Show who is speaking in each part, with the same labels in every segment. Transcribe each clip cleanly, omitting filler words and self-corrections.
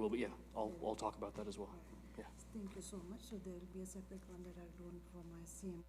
Speaker 1: will, but yeah, I'll talk about that as well. Yeah.
Speaker 2: Thank you so much. So there will be a separate one that I'll do for my CM.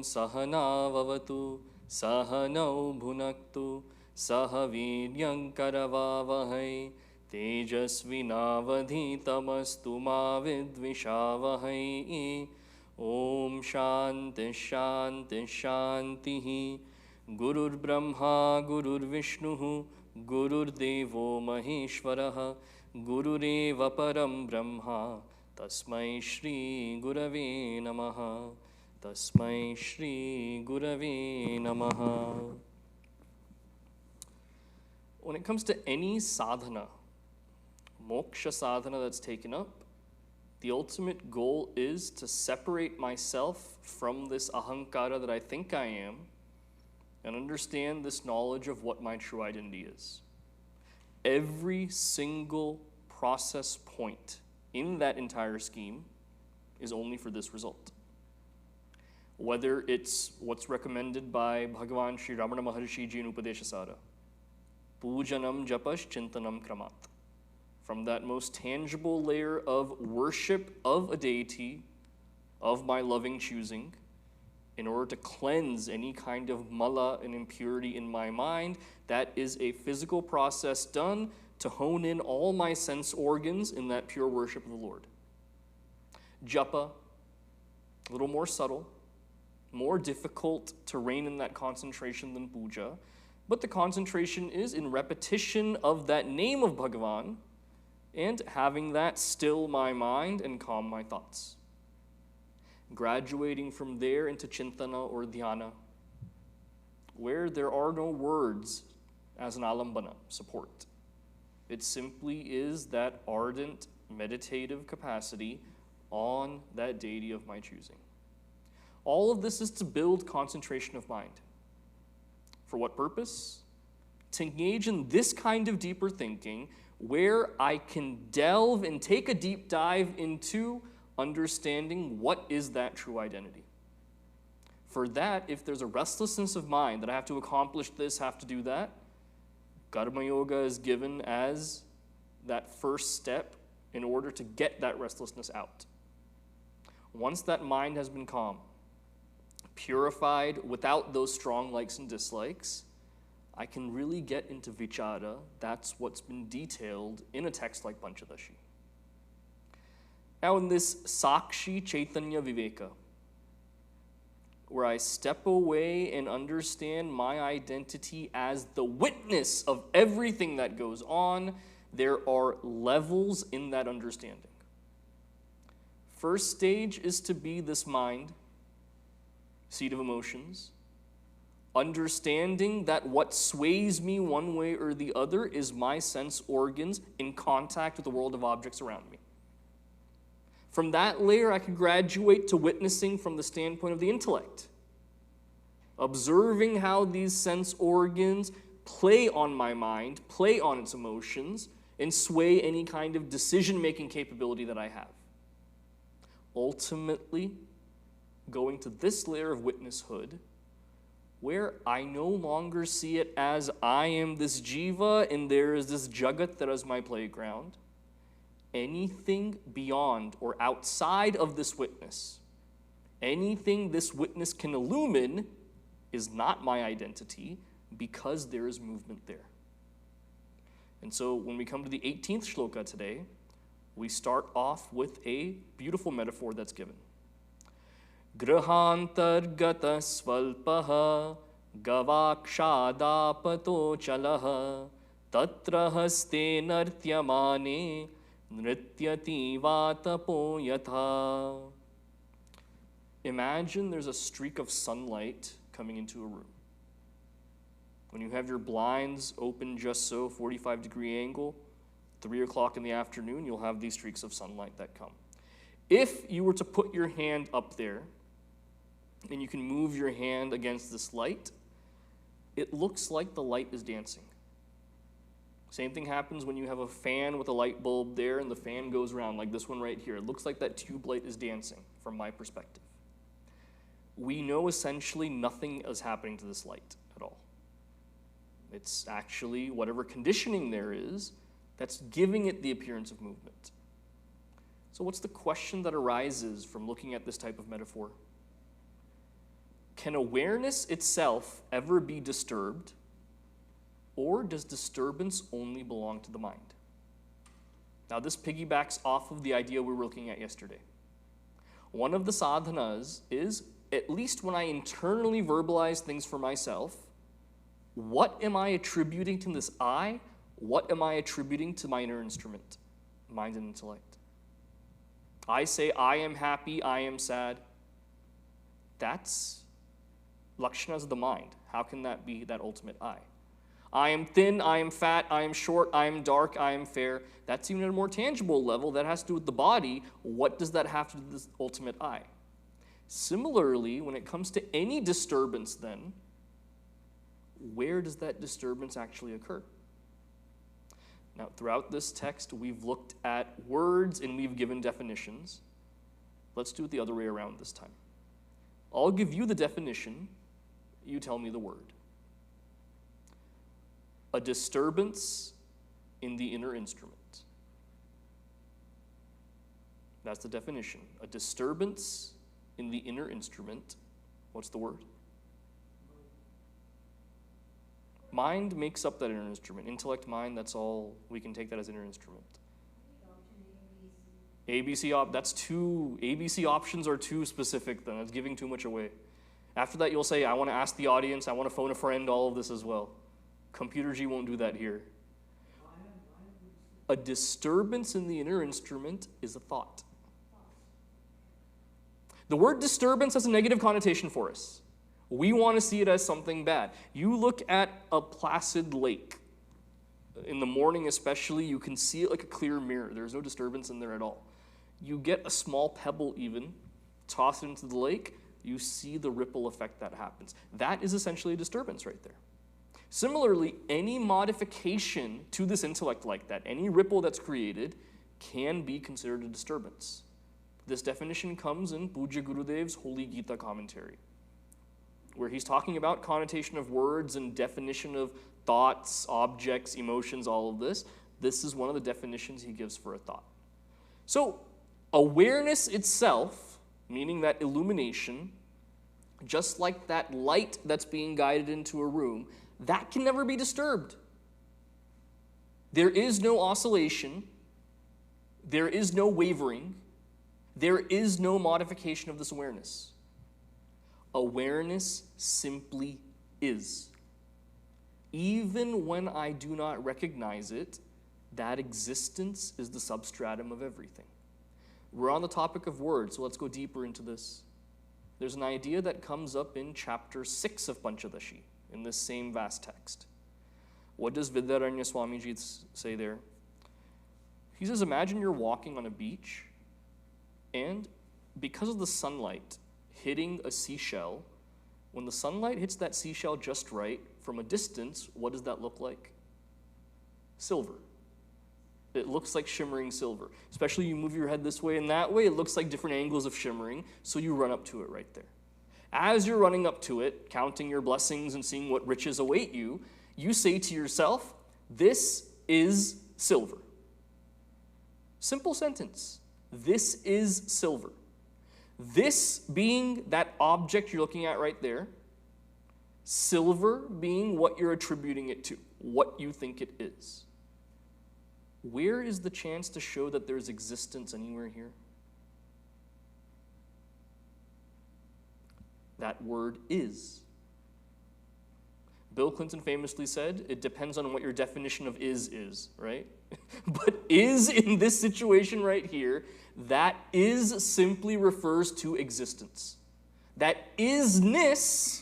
Speaker 1: सहनाववतु सहनौ भुनक्तु सह वीर्यङ्करवावहै तेजस्विनावधीतमस्तु मा विद्विषावहै ॐ शान्तिः शान्तिः शान्तिः गुरुर्ब्रह्मा गुरुर्विष्णुः गुरुर्देवो महेश्वरः गुरुरेव परं ब्रह्मा तस्मै श्रीगुरवे नमः Tasmai Shri Gurave Namaha. When it comes to any sadhana, moksha sadhana that's taken up, the ultimate goal is to separate myself from this ahankara that I think I am and understand this knowledge of what my true identity is. Every single process point in that entire scheme is only for this result. Whether it's what's recommended by Bhagavan Sri Ramana Maharshi Ji in Upadeshasara, Pujanam Japas Chintanam Kramat. From that most tangible layer of worship of a deity, of my loving choosing, in order to cleanse any kind of mala and impurity in my mind, that is a physical process done to hone in all my sense organs in that pure worship of the Lord. Japa, a little more subtle, more difficult to rein in that concentration than puja, but the concentration is in repetition of that name of Bhagavan and having that still my mind and calm my thoughts. Graduating from there into chintana or dhyana, where there are no words as an alambana, support. It simply is that ardent meditative capacity on that deity of my choosing. All of this is to build concentration of mind. For what purpose? To engage in this kind of deeper thinking where I can delve and take a deep dive into understanding what is that true identity. For that, if there's a restlessness of mind that I have to accomplish this, have to do that, Karma Yoga is given as that first step in order to get that restlessness out. Once that mind has been calm, purified without those strong likes and dislikes, I can really get into vichara. That's what's been detailed in a text like Pancadashi. Now in this Sakshi Chaitanya Viveka, where I step away and understand my identity as the witness of everything that goes on, there are levels in that understanding. First stage is to be this mind, seat of emotions, understanding that what sways me one way or the other is my sense organs in contact with the world of objects around me. From that layer, I can graduate to witnessing from the standpoint of the intellect, observing how these sense organs play on my mind, play on its emotions, and sway any kind of decision-making capability that I have. Ultimately, going to this layer of witnesshood, where I no longer see it as I am this jiva and there is this jagat that is my playground. Anything beyond or outside of this witness, anything this witness can illumine is not my identity because there is movement there. And so when we come to the 18th shloka today, we start off with a beautiful metaphor that's given. Grahantargata svalpaha Gavakshaadapato chalaha tatra haste nartyamane nrityati vatapo yatha. Imagine there's a streak of sunlight coming into a room. When you have your blinds open just so, 45-degree angle, 3 o'clock in the afternoon, you'll have these streaks of sunlight that come. If you were to put your hand up there, and you can move your hand against this light, it looks like the light is dancing. Same thing happens when you have a fan with a light bulb there and the fan goes around, like this one right here. It looks like that tube light is dancing, from my perspective. We know essentially nothing is happening to this light at all. It's actually whatever conditioning there is that's giving it the appearance of movement. So what's the question that arises from looking at this type of metaphor? Can awareness itself ever be disturbed, or does disturbance only belong to the mind? Now this piggybacks off of the idea we were looking at yesterday. One of the sadhanas is, at least when I internally verbalize things for myself, what am I attributing to this I? What am I attributing to my inner instrument, mind and intellect? I say, I am happy, I am sad. That's lakshanas of the mind. How can that be that ultimate I? I am thin, I am fat, I am short, I am dark, I am fair. That's even at a more tangible level. That has to do with the body. What does that have to do with this ultimate I? Similarly, when it comes to any disturbance then, where does that disturbance actually occur? Now, throughout this text, we've looked at words and we've given definitions. Let's do it the other way around this time. I'll give you the definition, you tell me the word. A disturbance in the inner instrument. That's the definition. A disturbance in the inner instrument. What's the word? Mind makes up that inner instrument. Intellect, mind, that's all. We can take that as inner instrument. That's too, ABC options are too specific then. That's giving too much away. After that, you'll say, I want to ask the audience, I want to phone a friend, all of this as well. Computer G won't do that here. A disturbance in the inner instrument is a thought. The word disturbance has a negative connotation for us. We want to see it as something bad. You look at a placid lake. In the morning especially, you can see it like a clear mirror. There's no disturbance in there at all. You get a small pebble even, toss it into the lake, you see the ripple effect that happens. That is essentially a disturbance right there. Similarly, any modification to this intellect like that, any ripple that's created, can be considered a disturbance. This definition comes in Pujya Gurudev's Holy Gita commentary, where he's talking about connotation of words and definition of thoughts, objects, emotions, all of this. This is one of the definitions he gives for a thought. So, awareness itself, meaning that illumination, just like that light that's being guided into a room, that can never be disturbed. There is no oscillation. There is no wavering. There is no modification of this awareness. Awareness simply is. Even when I do not recognize it, that existence is the substratum of everything. We're on the topic of words, so let's go deeper into this. There's an idea that comes up in chapter 6 of Pancadashi, in this same vast text. What does Vidyaranya Swamiji say there? He says, imagine you're walking on a beach, and because of the sunlight hitting a seashell, when the sunlight hits that seashell just right, from a distance, what does that look like? Silver. It looks like shimmering silver. Especially you move your head this way and that way, it looks like different angles of shimmering, so you run up to it right there. As you're running up to it, counting your blessings and seeing what riches await you, you say to yourself, this is silver. Simple sentence. This is silver. This being that object you're looking at right there, silver being what you're attributing it to, what you think it is. Where is the chance to show that there's existence anywhere here? That word is. Bill Clinton famously said, it depends on what your definition of is, right? But is in this situation right here, that is simply refers to existence. That isness,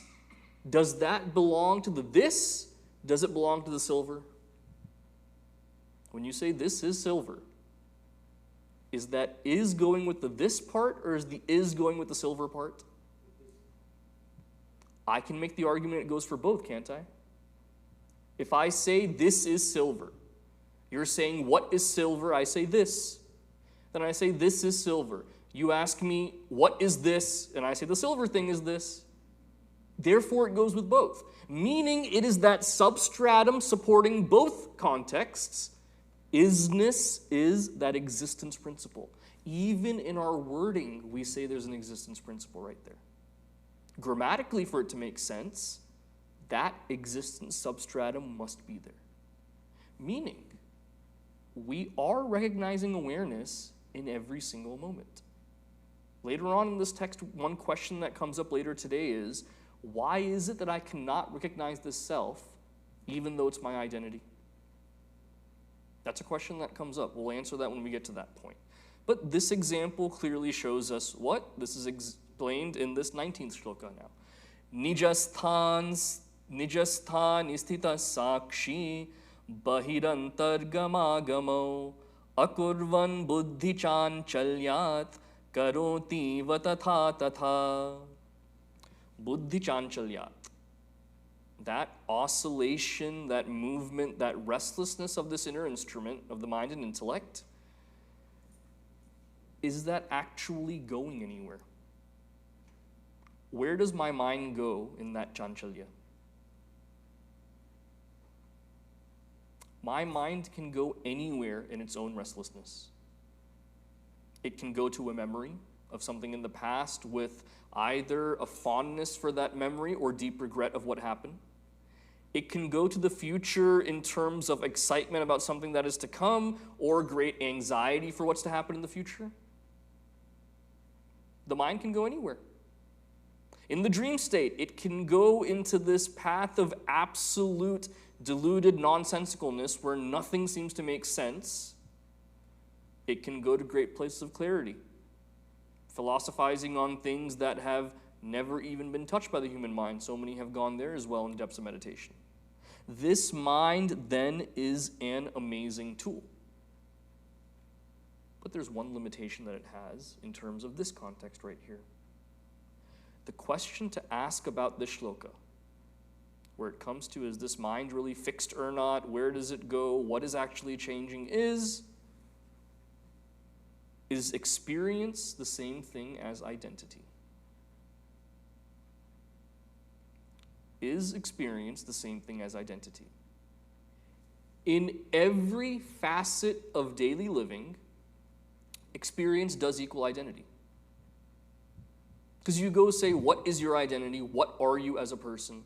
Speaker 1: does that belong to the this? Does it belong to the silver? When you say this is silver, is that is going with the this part, or is the is going with the silver part? I can make the argument it goes for both, can't I? If I say this is silver, you're saying what is silver? I say this. Then I say this is silver. You ask me what is this? And I say the silver thing is this. Therefore, it goes with both. Meaning it is that substratum supporting both contexts. Isness is that existence principle. Even in our wording, we say there's an existence principle right there. Grammatically, for it to make sense, that existence substratum must be there. Meaning, we are recognizing awareness in every single moment. Later on in this text, one question that comes up later today is, why is it that I cannot recognize this self even though it's my identity? That's a question that comes up. We'll answer that when we get to that point. But this example clearly shows us what? This is explained in this 19th shloka now. Nijasthan isthita sakshi bahirantargamagamo akurvan buddhi chanchalyat karoti vatatha tatha. Buddhi chanchalyat. That oscillation, that movement, that restlessness of this inner instrument of the mind and intellect, is that actually going anywhere? Where does my mind go in that chanchalya? My mind can go anywhere in its own restlessness. It can go to a memory of something in the past with either a fondness for that memory or deep regret of what happened. It can go to the future in terms of excitement about something that is to come or great anxiety for what's to happen in the future. The mind can go anywhere. In the dream state, it can go into this path of absolute deluded nonsensicalness where nothing seems to make sense. It can go to great places of clarity, philosophizing on things that have never even been touched by the human mind. So many have gone there as well in the depths of meditation. This mind then is an amazing tool. But there's one limitation that it has in terms of this context right here. The question to ask about this shloka, where it comes to is this mind really fixed or not, where does it go, what is actually changing, is experience the same thing as identity? Is experience the same thing as identity? In every facet of daily living, experience does equal identity. Because you go say, what is your identity? What are you as a person?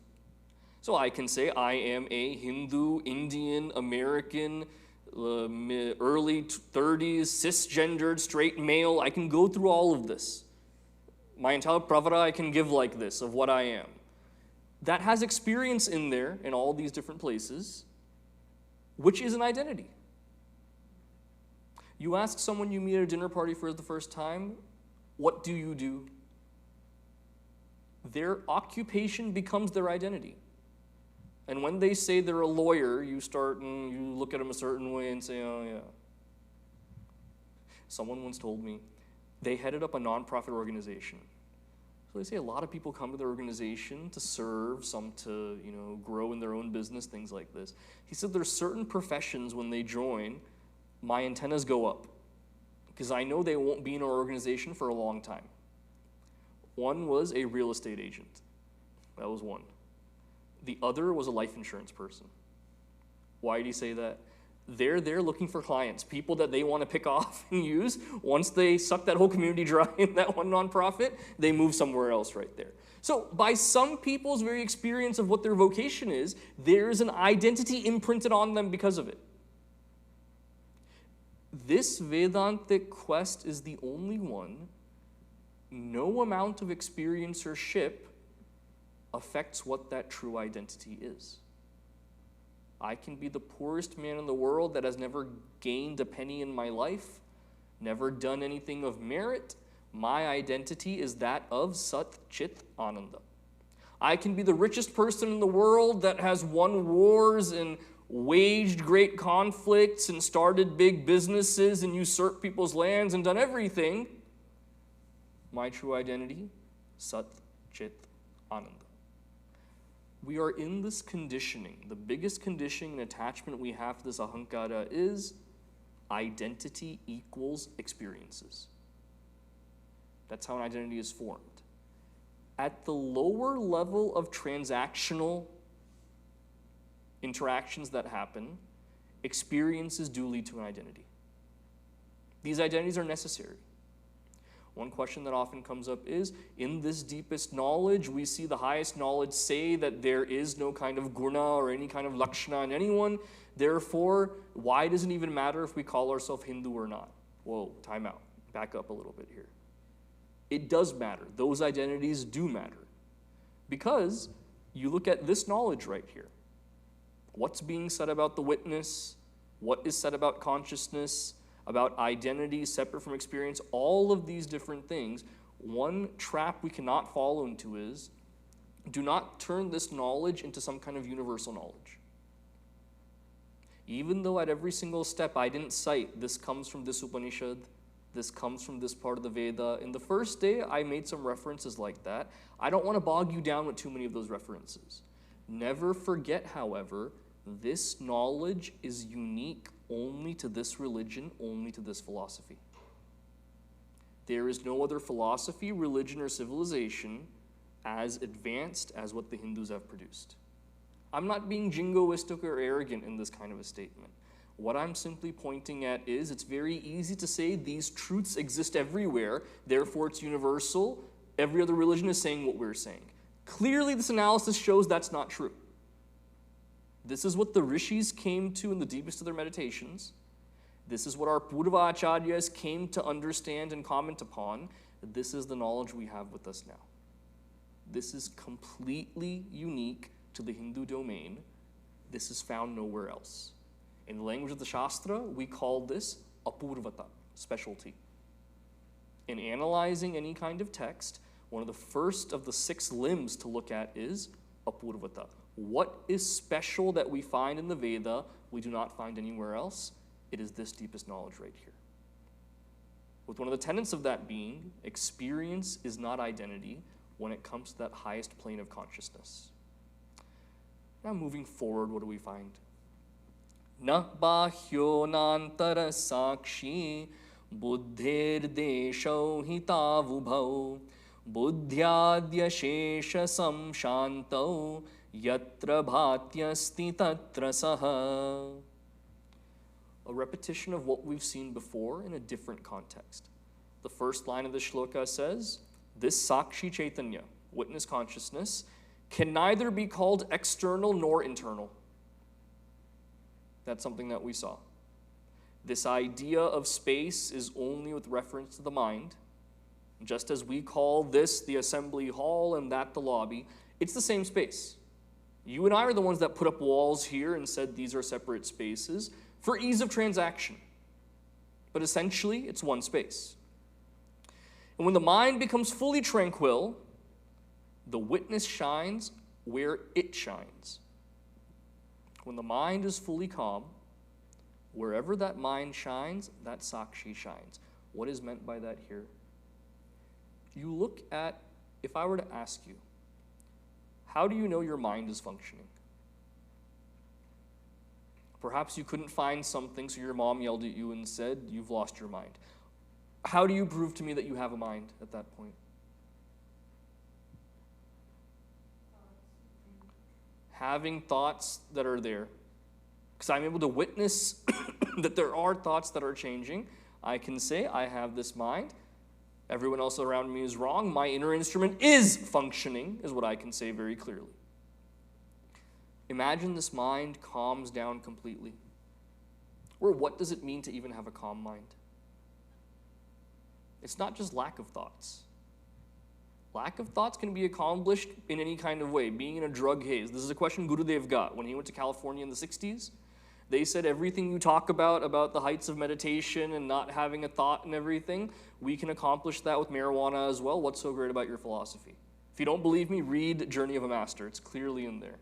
Speaker 1: So I can say, I am a Hindu, Indian, American, early 30s, cisgendered, straight male. I can go through all of this. My entire pravara I can give like this of what I am. That has experience in there in all these different places, which is an identity. You ask someone you meet at a dinner party for the first time, what do you do? Their occupation becomes their identity. And when they say they're a lawyer, you start and you look at them a certain way and say, oh yeah. Someone once told me they headed up a nonprofit organization. So they say a lot of people come to their organization to serve, some to, grow in their own business, things like this. He said there's certain professions when they join, my antennas go up because I know they won't be in our organization for a long time. One was a real estate agent. That was one. The other was a life insurance person. Why did he say that? They're there looking for clients, people that they want to pick off and use. Once they suck that whole community dry in that one nonprofit, they move somewhere else right there. So by some people's very experience of what their vocation is, there is an identity imprinted on them because of it. This Vedantic quest is the only one. No amount of experiencership affects what that true identity is. I can be the poorest man in the world that has never gained a penny in my life, never done anything of merit. My identity is that of Sat Chit Ananda. I can be the richest person in the world that has won wars and waged great conflicts and started big businesses and usurped people's lands and done everything. My true identity, Sat Chit Ananda. We are in this conditioning. The biggest conditioning and attachment we have to this ahankara is identity equals experiences. That's how an identity is formed. At the lower level of transactional interactions that happen, experiences do lead to an identity. These identities are necessary. One question that often comes up is, in this deepest knowledge, we see the highest knowledge say that there is no kind of guna or any kind of lakshana in anyone. Therefore, why does it even matter if we call ourselves Hindu or not? Whoa, time out. Back up a little bit here. It does matter. Those identities do matter. Because you look at this knowledge right here. What's being said about the witness? What is said about consciousness? About identity separate from experience? All of these different things. One trap we cannot fall into is, do not turn this knowledge into some kind of universal knowledge. Even though at every single step I didn't cite, this comes from this Upanishad, this comes from this part of the Veda. In the first day, I made some references like that. I don't want to bog you down with too many of those references. Never forget, however, this knowledge is unique only to this religion, only to this philosophy. There is no other philosophy, religion, or civilization as advanced as what the Hindus have produced. I'm not being jingoistic or arrogant in this kind of a statement. What I'm simply pointing at is it's very easy to say these truths exist everywhere, therefore it's universal. Every other religion is saying what we're saying. Clearly, this analysis shows that's not true. This is what the rishis came to in the deepest of their meditations. This is what our Purva Acharyas came to understand and comment upon. This is the knowledge we have with us now. This is completely unique to the Hindu domain. This is found nowhere else. In the language of the Shastra, we call this apurvata, specialty. In analyzing any kind of text, one of the first of the 6 limbs to look at is apurvata. What is special that we find in the Veda we do not find anywhere else? It is this deepest knowledge right here. With one of the tenets of that being, experience is not identity when it comes to that highest plane of consciousness. Now moving forward, what do we find? Na bahyo nantara sakshi buddhir desho hitavubhau buddhyadya shesha samshantau yatra bhatyasti tatra saha. A repetition of what we've seen before in a different context. The first line of the shloka says, this Sakshi Chaitanya, witness consciousness, can neither be called external nor internal. That's something that we saw. This idea of space is only with reference to the mind. Just as we call this the assembly hall and that the lobby, it's the same space. You and I are the ones that put up walls here and said these are separate spaces for ease of transaction. But essentially, it's one space. And when the mind becomes fully tranquil, the witness shines where it shines. When the mind is fully calm, wherever that mind shines, that Sakshi shines. What is meant by that here? You look at, if I were to ask you, how do you know your mind is functioning? Perhaps you couldn't find something, so your mom yelled at you and said, you've lost your mind. How do you prove to me that you have a mind at that point? Having thoughts that are there. Because I'm able to witness that there are thoughts that are changing. I can say, I have this mind. Everyone else around me is wrong. My inner instrument is functioning, is what I can say very clearly. Imagine this mind calms down completely. Or what does it mean to even have a calm mind? It's not just lack of thoughts. Lack of thoughts can be accomplished in any kind of way, being in a drug haze. This is a question Gurudev got when he went to California in the 60s. They said everything you talk about the heights of meditation and not having a thought and everything, we can accomplish that with marijuana as well. What's so great about your philosophy? If you don't believe me, read Journey of a Master. It's clearly in there.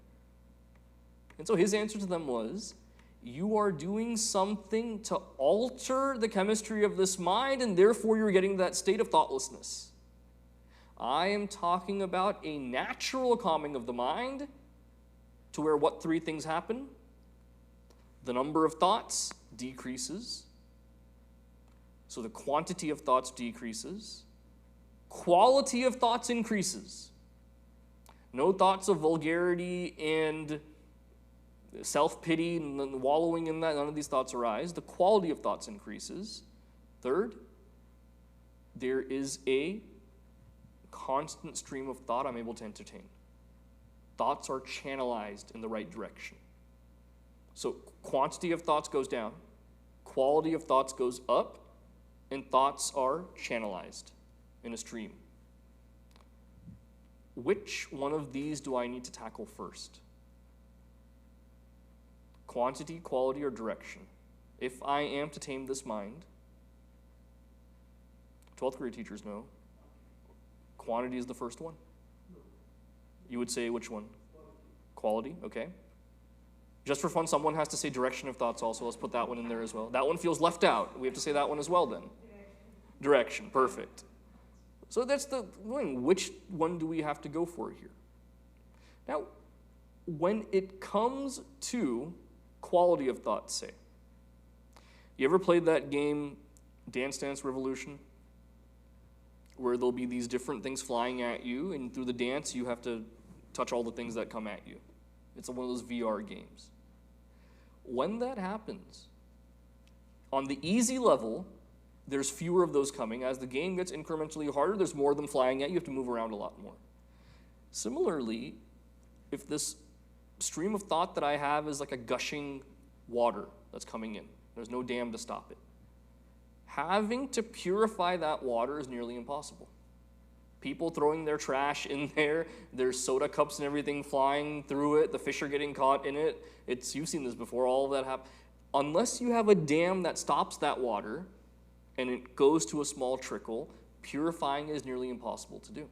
Speaker 1: And so his answer to them was, you are doing something to alter the chemistry of this mind, and therefore you're getting that state of thoughtlessness. I am talking about a natural calming of the mind to where what three things happen? The number of thoughts decreases. So the quantity of thoughts decreases. Quality of thoughts increases. No thoughts of vulgarity and self-pity and wallowing in that. None of these thoughts arise. The quality of thoughts increases. Third, there is a constant stream of thought I'm able to entertain. Thoughts are channelized in the right direction. So quantity of thoughts goes down, quality of thoughts goes up, and thoughts are channelized in a stream. Which one of these do I need to tackle first? Quantity, quality, or direction? If I am to tame this mind, 12th grade teachers know, quantity is the first one. You would say which one? Quality, okay. Just for fun, someone has to say direction of thoughts also. Let's put that one in there as well. That one feels left out. We have to say that one as well then. Direction, perfect. So that's the thing. Which one do we have to go for here? Now, when it comes to quality of thoughts, say, you ever played that game, Dance Dance Revolution? Where there'll be these different things flying at you, and through the dance, you have to touch all the things that come at you. It's one of those VR games. When that happens, on the easy level, there's fewer of those coming. As the game gets incrementally harder, there's more of them flying at you. You have to move around a lot more. Similarly, if this stream of thought that I have is like a gushing water that's coming in, there's no dam to stop it. Having to purify that water is nearly impossible. People throwing their trash in there, there's soda cups and everything flying through it, the fish are getting caught in it. You've seen this before, all of that happen. Unless you have a dam that stops that water and it goes to a small trickle, purifying it is nearly impossible to do.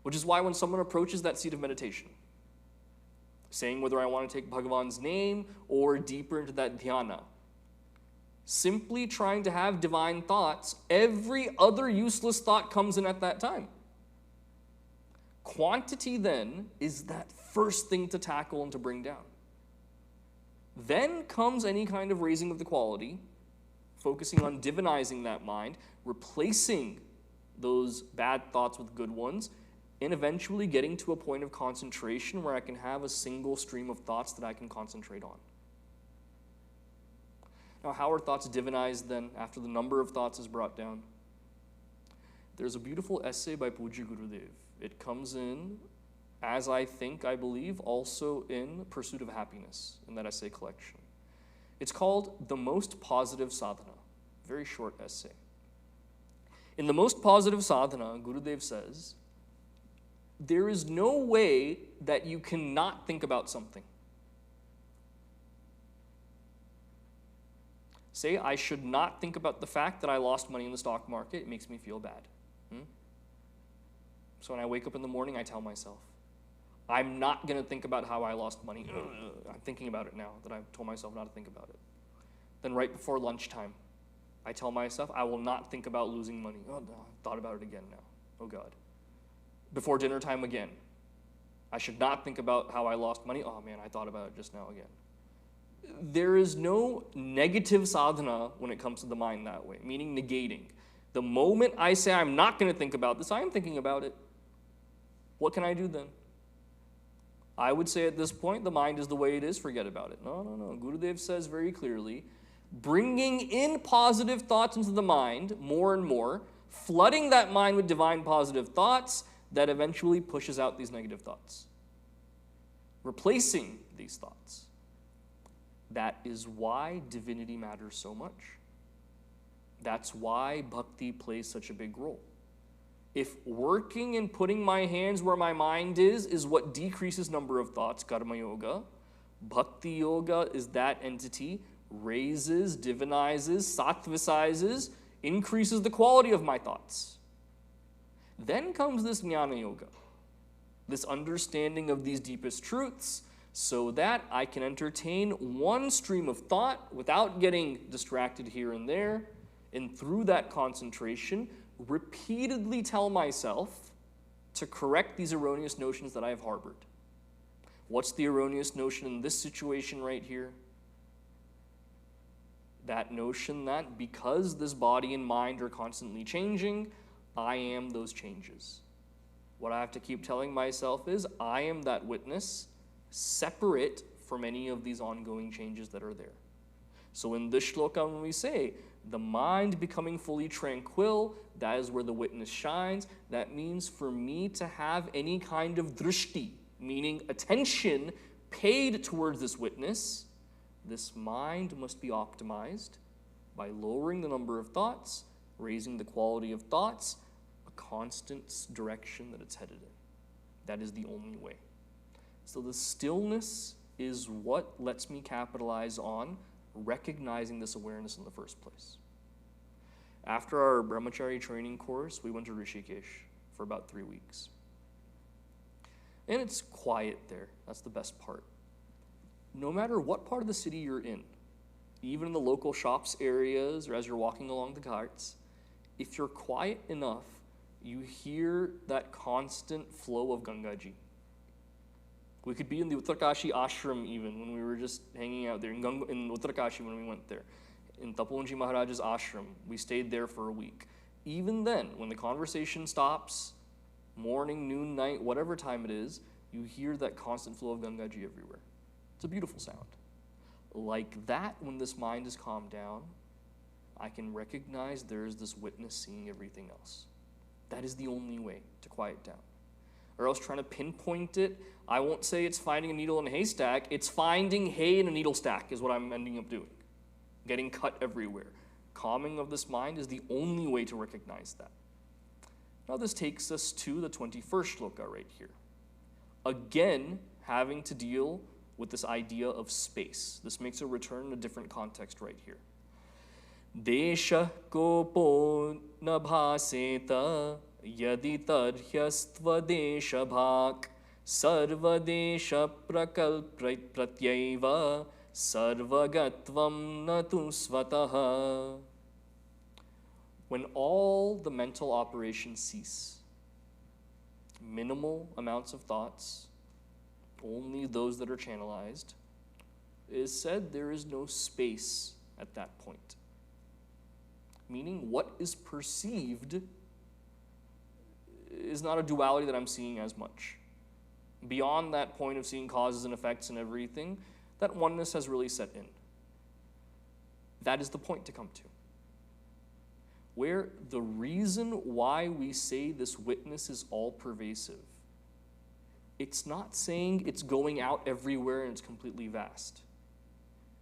Speaker 1: Which is why when someone approaches that seat of meditation, saying whether I want to take Bhagavan's name or deeper into that dhyana, simply trying to have divine thoughts, every other useless thought comes in at that time. Quantity then is that first thing to tackle and to bring down. Then comes any kind of raising of the quality, focusing on divinizing that mind, replacing those bad thoughts with good ones, and eventually getting to a point of concentration where I can have a single stream of thoughts that I can concentrate on. Now, how are thoughts divinized then after the number of thoughts is brought down? There's a beautiful essay by Pujya Gurudev. It comes in, as I believe, also in Pursuit of Happiness in that essay collection. It's called The Most Positive Sadhana. Very short essay. In The Most Positive Sadhana, Gurudev says, there is no way that you cannot think about something. Say, I should not think about the fact that I lost money in the stock market. It makes me feel bad. So when I wake up in the morning, I tell myself, I'm not going to think about how I lost money. I'm thinking about it now that I've told myself not to think about it. Then right before lunchtime, I tell myself, I will not think about losing money. Oh, no, I've thought about it again now. Oh, God. Before dinner time again, I should not think about how I lost money. Oh, man, I thought about it just now again. There is no negative sadhana when it comes to the mind that way, meaning negating. The moment I say I'm not going to think about this, I am thinking about it. What can I do then? I would say at this point, the mind is the way it is, forget about it. No. Gurudev says very clearly, bringing in positive thoughts into the mind more and more, flooding that mind with divine positive thoughts that eventually pushes out these negative thoughts. Replacing these thoughts. That is why divinity matters so much. That's why bhakti plays such a big role. If working and putting my hands where my mind is what decreases number of thoughts, karma yoga, bhakti yoga is that entity, raises, divinizes, sattvicizes, increases the quality of my thoughts. Then comes this jnana yoga, this understanding of these deepest truths, so that I can entertain one stream of thought without getting distracted here and there, and through that concentration, repeatedly tell myself to correct these erroneous notions that I have harbored. What's the erroneous notion in this situation right here? That notion that because this body and mind are constantly changing, I am those changes. What I have to keep telling myself is I am that witness, separate from any of these ongoing changes that are there. So in this shloka, when we say the mind becoming fully tranquil, that is where the witness shines. That means for me to have any kind of drishti, meaning attention paid towards this witness, this mind must be optimized by lowering the number of thoughts, raising the quality of thoughts, a constant direction that it's headed in. That is the only way. So the stillness is what lets me capitalize on recognizing this awareness in the first place. After our brahmachari training course, we went to Rishikesh for about 3 weeks. And it's quiet there. That's the best part. No matter what part of the city you're in, even in the local shops areas or as you're walking along the ghats, if you're quiet enough, you hear that constant flow of Gangaji. We could be in the Uttarkashi ashram even when we were just hanging out there, in Uttarkashi when we went there. In Tapoonji Maharaj's ashram, we stayed there for a week. Even then, when the conversation stops, morning, noon, night, whatever time it is, you hear that constant flow of Gangaji everywhere. It's a beautiful sound. Like that, when this mind is calmed down, I can recognize there is this witness seeing everything else. That is the only way to quiet down. Or else trying to pinpoint it, I won't say it's finding a needle in a haystack, it's finding hay in a needle stack is what I'm ending up doing. Getting cut everywhere. Calming of this mind is the only way to recognize that. Now this takes us to the 21st shloka right here. Again, having to deal with this idea of space. This makes a return in a different context right here. Desha kopo na bhaseta yadi tarhyastva desha bhak sarva desha prakal pratyaiva sarvagatvam natu svataha. When all the mental operations cease, minimal amounts of thoughts, only those that are channelized, it is said there is no space at that point. Meaning what is perceived is not a duality that I'm seeing as much. Beyond that point of seeing causes and effects and everything, that oneness has really set in. That is the point to come to. Where the reason why we say this witness is all-pervasive, it's not saying it's going out everywhere and it's completely vast.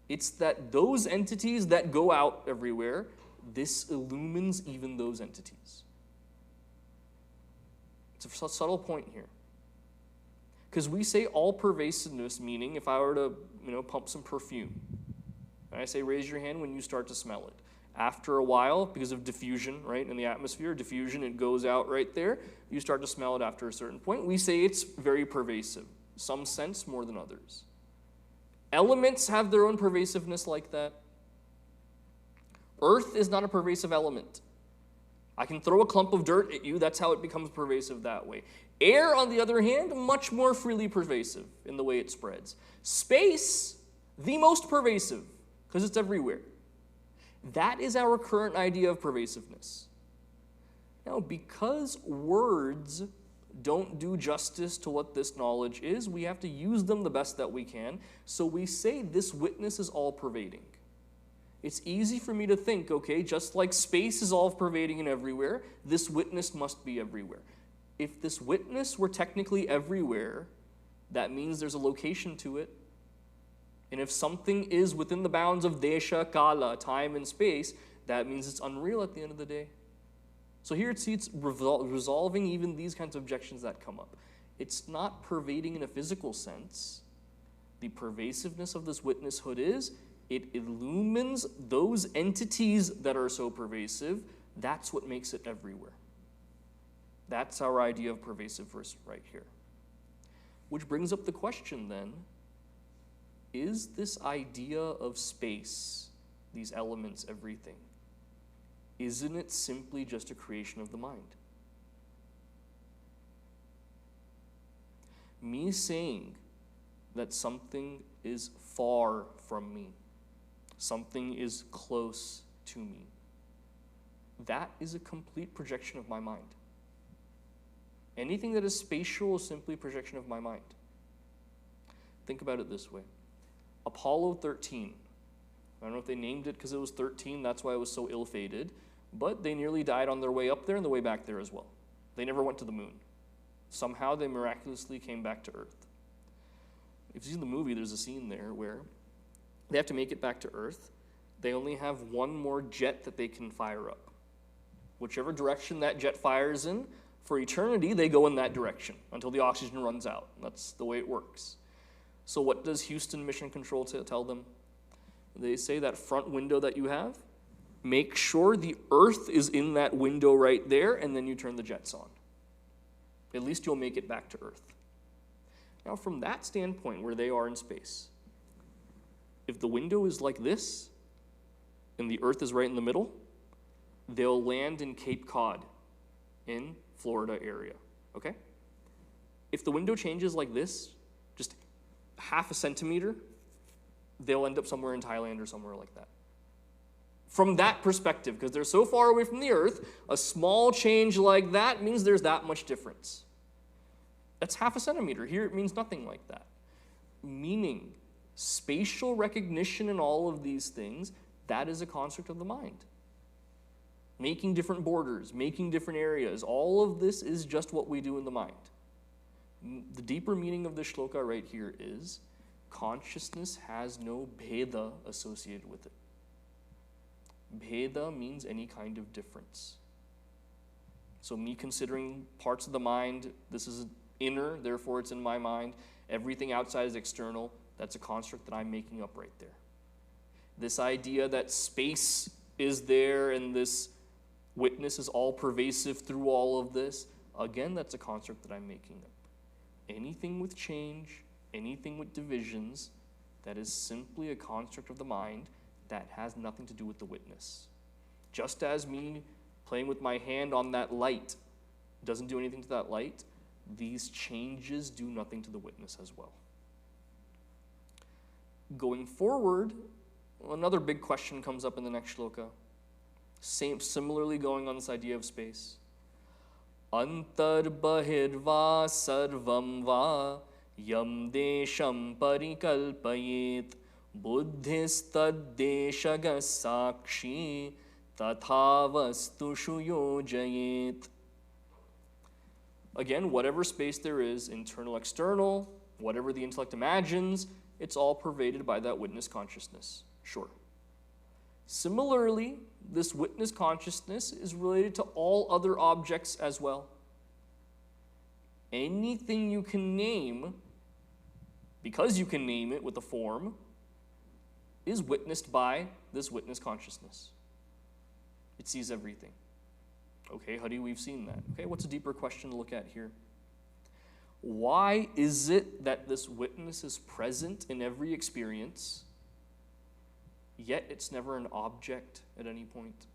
Speaker 1: It's that those entities that go out everywhere, this illumines even those entities. It's a subtle point here. Because we say all-pervasiveness, meaning if I were to, pump some perfume, and I say raise your hand when you start to smell it. After a while, because of diffusion, right, in the atmosphere, diffusion, it goes out right there. You start to smell it after a certain point. We say it's very pervasive, some sense more than others. Elements have their own pervasiveness like that. Earth is not a pervasive element. I can throw a clump of dirt at you, that's how it becomes pervasive that way. Air, on the other hand, much more freely pervasive in the way it spreads. Space, the most pervasive, because it's everywhere. That is our current idea of pervasiveness. Now, because words don't do justice to what this knowledge is, we have to use them the best that we can. So we say this witness is all-pervading. It's easy for me to think, okay, just like space is all-pervading and everywhere, this witness must be everywhere. If this witness were technically everywhere, that means there's a location to it. And if something is within the bounds of desha, kala, time and space, that means it's unreal at the end of the day. So here it's resolving even these kinds of objections that come up. It's not pervading in a physical sense. The pervasiveness of this witnesshood is it illumines those entities that are so pervasive. That's what makes it everywhere. That's our idea of pervasive verse right here. Which brings up the question then, is this idea of space, these elements, everything, isn't it simply just a creation of the mind? Me saying that something is far from me, something is close to me, that is a complete projection of my mind. Anything that is spatial is simply a projection of my mind. Think about it this way. Apollo 13. I don't know if they named it because it was 13, that's why it was so ill-fated, but they nearly died on their way up there and the way back there as well. They never went to the moon. Somehow they miraculously came back to Earth. If you see the movie, there's a scene there where they have to make it back to Earth. They only have one more jet that they can fire up. Whichever direction that jet fires in, for eternity, they go in that direction until the oxygen runs out. That's the way it works. So what does Houston Mission Control tell them? They say that front window that you have, make sure the Earth is in that window right there, and then you turn the jets on. At least you'll make it back to Earth. Now, from that standpoint, where they are in space, if the window is like this, and the Earth is right in the middle, they'll land in Cape Cod in Florida area, okay? If the window changes like this, just half a centimeter, they'll end up somewhere in Thailand or somewhere like that. From that perspective, because they're so far away from the Earth, a small change like that means there's that much difference. That's half a centimeter. Here it means nothing like that. Meaning, spatial recognition and all of these things, that is a construct of the mind. Making different borders, making different areas, all of this is just what we do in the mind. The deeper meaning of the shloka right here is consciousness has no bheda associated with it. Bheda means any kind of difference. So me considering parts of the mind, this is inner, therefore it's in my mind. Everything outside is external. That's a construct that I'm making up right there. This idea that space is there and this witness is all pervasive through all of this, again, that's a construct that I'm making up. Anything with change, anything with divisions, that is simply a construct of the mind that has nothing to do with the witness. Just as me playing with my hand on that light doesn't do anything to that light, these changes do nothing to the witness as well. Going forward, another big question comes up in the next shloka. Similarly going on this idea of space. Antar bahirva sarvam va yam desham parikalpayet buddhistad deshaga sakshi tatha vastushu yojayet. Again, whatever space there is, internal, external, whatever the intellect imagines, it's all pervaded by that witness consciousness. Sure. Similarly, this witness consciousness is related to all other objects as well. Anything you can name, because you can name it with a form, is witnessed by this witness consciousness. It sees everything. Okay, Hadi, we've seen that. Okay, what's a deeper question to look at here? Why is it that this witness is present in every experience, yet it's never an object at any point?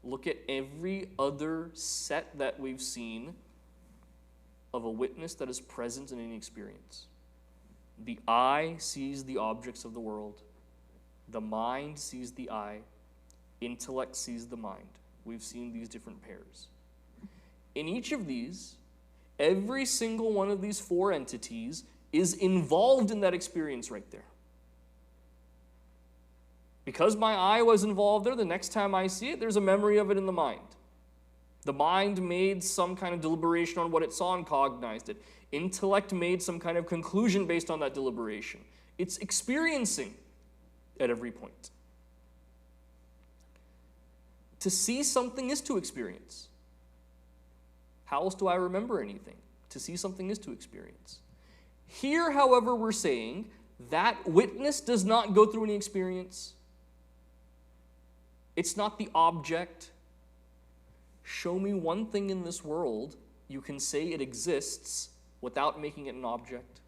Speaker 1: Look at every other set that we've seen of a witness that is present in any experience. The eye sees the objects of the world. The mind sees the eye. Intellect sees the mind. We've seen these different pairs. In each of these, every single one of these four entities is involved in that experience right there. Because my eye was involved there, the next time I see it, there's a memory of it in the mind. The mind made some kind of deliberation on what it saw and cognized it. Intellect made some kind of conclusion based on that deliberation. It's experiencing at every point. To see something is to experience. How else do I remember anything? To see something is to experience. Here, however, we're saying that witness does not go through any experience. It's not the object. Show me one thing in this world you can say it exists without making it an object.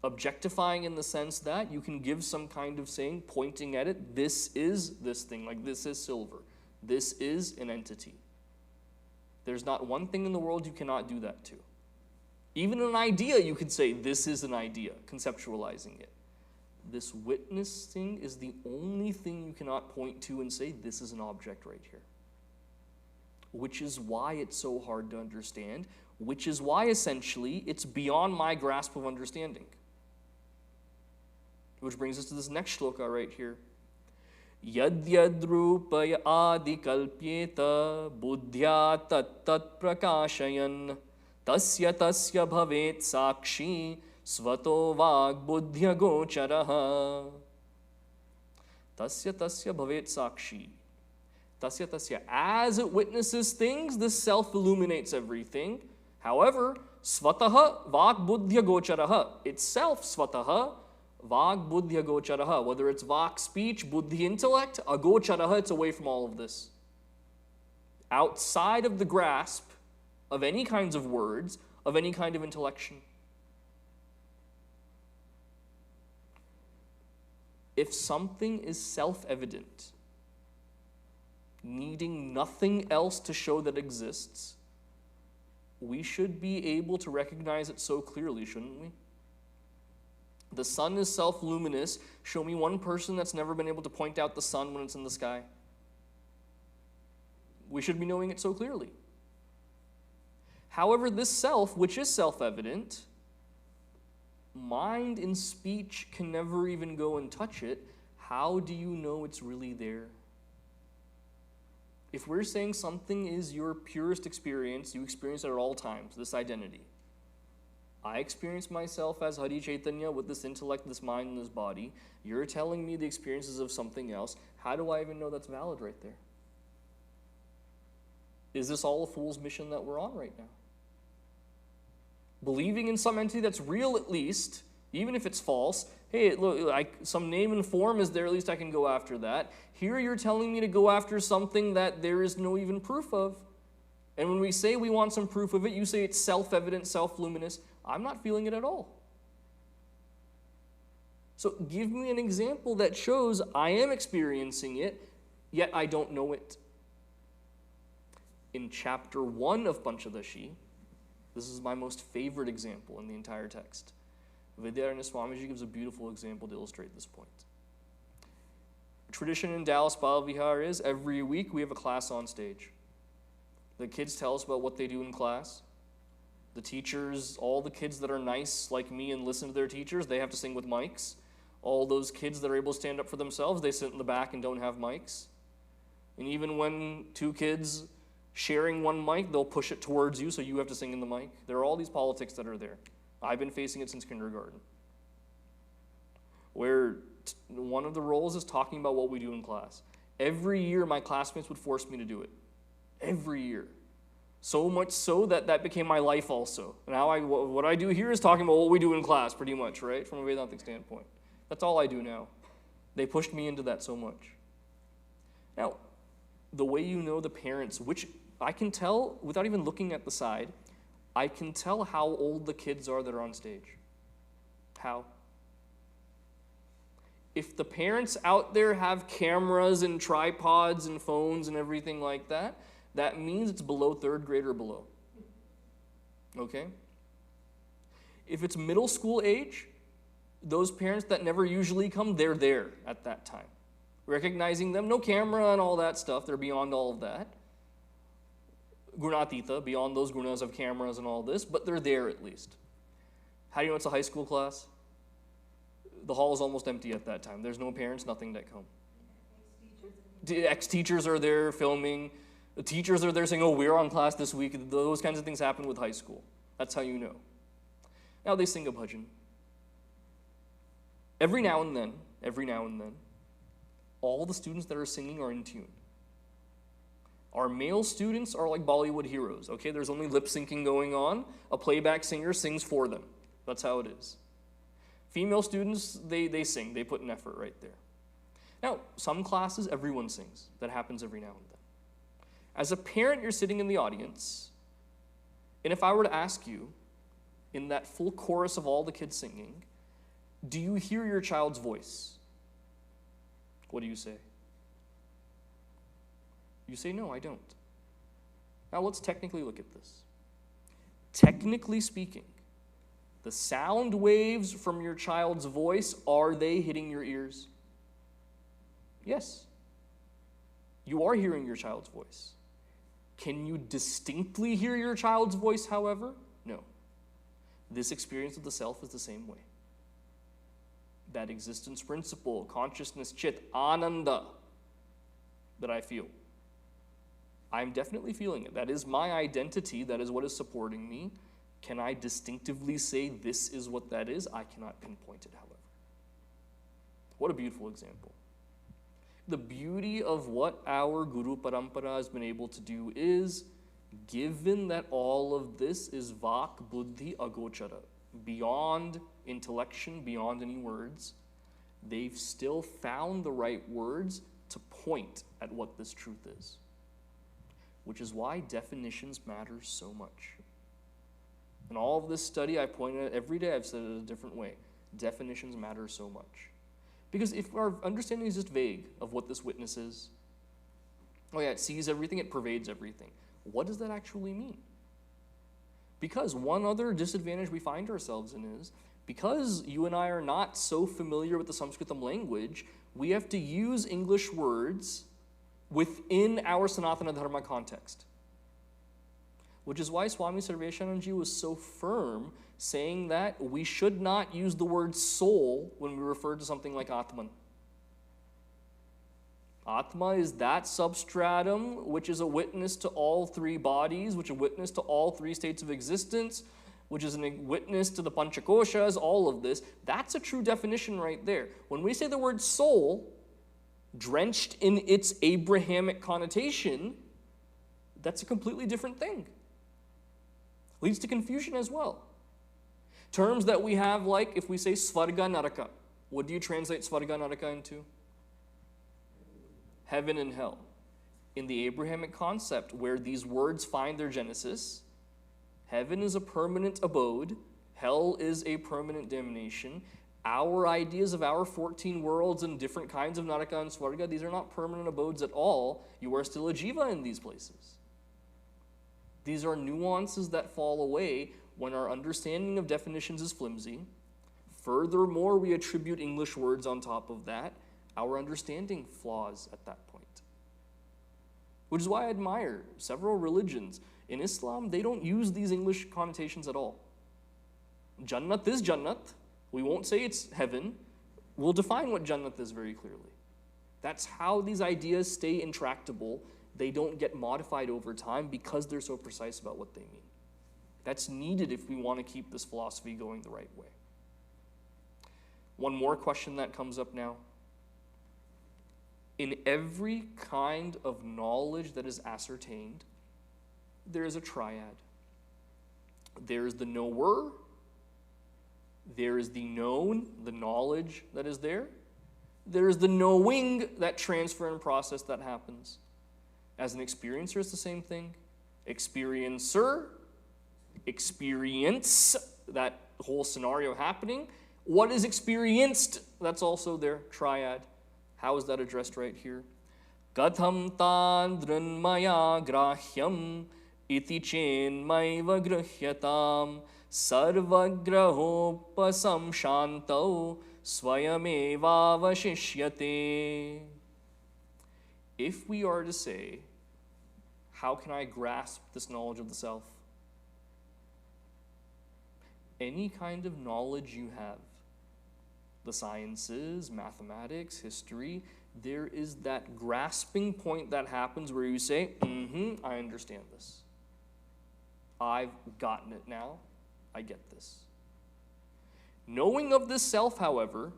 Speaker 1: Objectifying in the sense that you can give some kind of saying, pointing at it, this is this thing, like this is silver. This is an entity. There's not one thing in the world you cannot do that to. Even an idea, you could say, this is an idea, conceptualizing it. This witnessing is the only thing you cannot point to and say, this is an object right here. Which is why it's so hard to understand, which is why, essentially, it's beyond my grasp of understanding. Which brings us to this next shloka right here. Yad yad rupaya adi kalpyeta buddhya tat tat prakashayan tasya tasya bhavet sakshi svato vag buddhya gocharaha. Tasya tasya bhavet sakshi. Tasya tasya. As it witnesses things, the self illuminates everything. However, svataha vag buddhya gocharaha. Itself svataha vag buddhya gocharaha. Whether it's vak, speech, buddhi, intellect, agocharaha, it's away from all of this. Outside of the grasp of any kinds of words, of any kind of intellection. If something is self-evident, needing nothing else to show that exists, we should be able to recognize it so clearly, shouldn't we? The sun is self-luminous. Show me one person that's never been able to point out the sun when it's in the sky. We should be knowing it so clearly. However, this self, which is self-evident, mind and speech can never even go and touch it. How do you know it's really there? If we're saying something is your purest experience, you experience it at all times, this identity. I experience myself as Hari Chaitanya with this intellect, this mind, and this body. You're telling me the experiences of something else. How do I even know that's valid right there? Is this all a fool's mission that we're on right now? Believing in some entity that's real at least, even if it's false, hey, look, some name and form is there, at least I can go after that. Here you're telling me to go after something that there is no even proof of. And when we say we want some proof of it, you say it's self-evident, self-luminous. I'm not feeling it at all. So give me an example that shows I am experiencing it, yet I don't know it. In chapter 1 of Pancadashi, this is my most favorite example in the entire text. Vidyaranya Swamiji gives a beautiful example to illustrate this point. Tradition in Dallas Bal Vihar is every week we have a class on stage. The kids tell us about what they do in class. The teachers, all the kids that are nice like me and listen to their teachers, they have to sing with mics. All those kids that are able to stand up for themselves, they sit in the back and don't have mics. And even when two kids sharing one mic, they'll push it towards you so you have to sing in the mic. There are all these politics that are there. I've been facing it since kindergarten. Where one of the roles is talking about what we do in class. Every year my classmates would force me to do it. Every year. So much so that that became my life also. Now what I do here is talking about what we do in class pretty much, right? From a Vedantic standpoint. That's all I do now. They pushed me into that so much. Now, the way you know the parents, which I can tell without even looking at the side, I can tell how old the kids are that are on stage. How? If the parents out there have cameras and tripods and phones and everything like that, that means it's below 3rd grade or below. Okay? If it's middle school age, those parents that never usually come, they're there at that time. Recognizing them, no camera and all that stuff, they're beyond all of that. Gunatita, beyond those gunas of cameras and all this, but they're there at least. How do you know it's a high school class? The hall is almost empty at that time. There's no parents, nothing that come. Ex-teachers are there filming. The teachers are there saying, oh, we're on class this week. Those kinds of things happen with high school. That's how you know. Now they sing a bhajan. Every now and then, all the students that are singing are in tune. Our male students are like Bollywood heroes, okay? There's only lip syncing going on. A playback singer sings for them. That's how it is. Female students, they sing. They put an effort right there. Now, some classes, everyone sings. That happens every now and then. As a parent, you're sitting in the audience, and if I were to ask you, in that full chorus of all the kids singing, do you hear your child's voice? What do you say? You say, no, I don't. Now let's technically look at this. Technically speaking, the sound waves from your child's voice, are they hitting your ears? Yes. You are hearing your child's voice. Can you distinctly hear your child's voice, however? No. This experience of the self is the same way. That existence principle, consciousness, chit, ananda, that I feel. I'm definitely feeling it. That is my identity. That is what is supporting me. Can I distinctively say this is what that is? I cannot pinpoint it, however. What a beautiful example. The beauty of what our Guru Parampara has been able to do is, given that all of this is Vak, Buddhi, Agochara, beyond intellection, beyond any words, they've still found the right words to point at what this truth is. Which is why definitions matter so much. In all of this study, I pointed at every day, I've said it a different way. Definitions matter so much. Because if our understanding is just vague of what this witness is, oh yeah, it sees everything, it pervades everything. What does that actually mean? Because one other disadvantage we find ourselves in is, because you and I are not so familiar with the Sanskritam language, we have to use English words within our Sanatana Dharma context. Which is why Swami Sarveshananji was so firm saying that we should not use the word soul when we refer to something like Atman. Atma is that substratum which is a witness to all three bodies, which is a witness to all three states of existence, which is a witness to the Panchakoshas, all of this. That's a true definition right there. When we say the word soul, drenched in its Abrahamic connotation, that's a completely different thing. Leads to confusion as well. Terms that we have, like if we say Svarga Naraka, what do you translate Svarga Naraka into? Heaven and hell. In the Abrahamic concept, where these words find their genesis, heaven is a permanent abode, hell is a permanent damnation. Our ideas of our 14 worlds and different kinds of Naraka and Svarga, these are not permanent abodes at all. You are still a jiva in these places. These are nuances that fall away when our understanding of definitions is flimsy. Furthermore, we attribute English words on top of that. Our understanding flaws at that point. Which is why I admire several religions. In Islam, they don't use these English connotations at all. Jannat is Jannat. We won't say it's heaven. We'll define what Jannat is very clearly. That's how these ideas stay intractable. They don't get modified over time because they're so precise about what they mean. That's needed if we want to keep this philosophy going the right way. One more question that comes up now. In every kind of knowledge that is ascertained, there is a triad. There is the knower, there is the known, the knowledge that is there. There is the knowing, that transfer and process that happens. As an experiencer, it's the same thing. Experiencer, experience, that whole scenario happening. What is experienced? That's also their triad. How is that addressed right here? Katham tan dranmaya grahyam iti chenmaiva grahyatam sarvagrahopasam shantau swayamevavashishyate. If we are to say, how can I grasp this knowledge of the self? Any kind of knowledge you have, the sciences, mathematics, history, there is that grasping point that happens where you say, I understand this. I've gotten it now. I get this. Knowing of this self, however,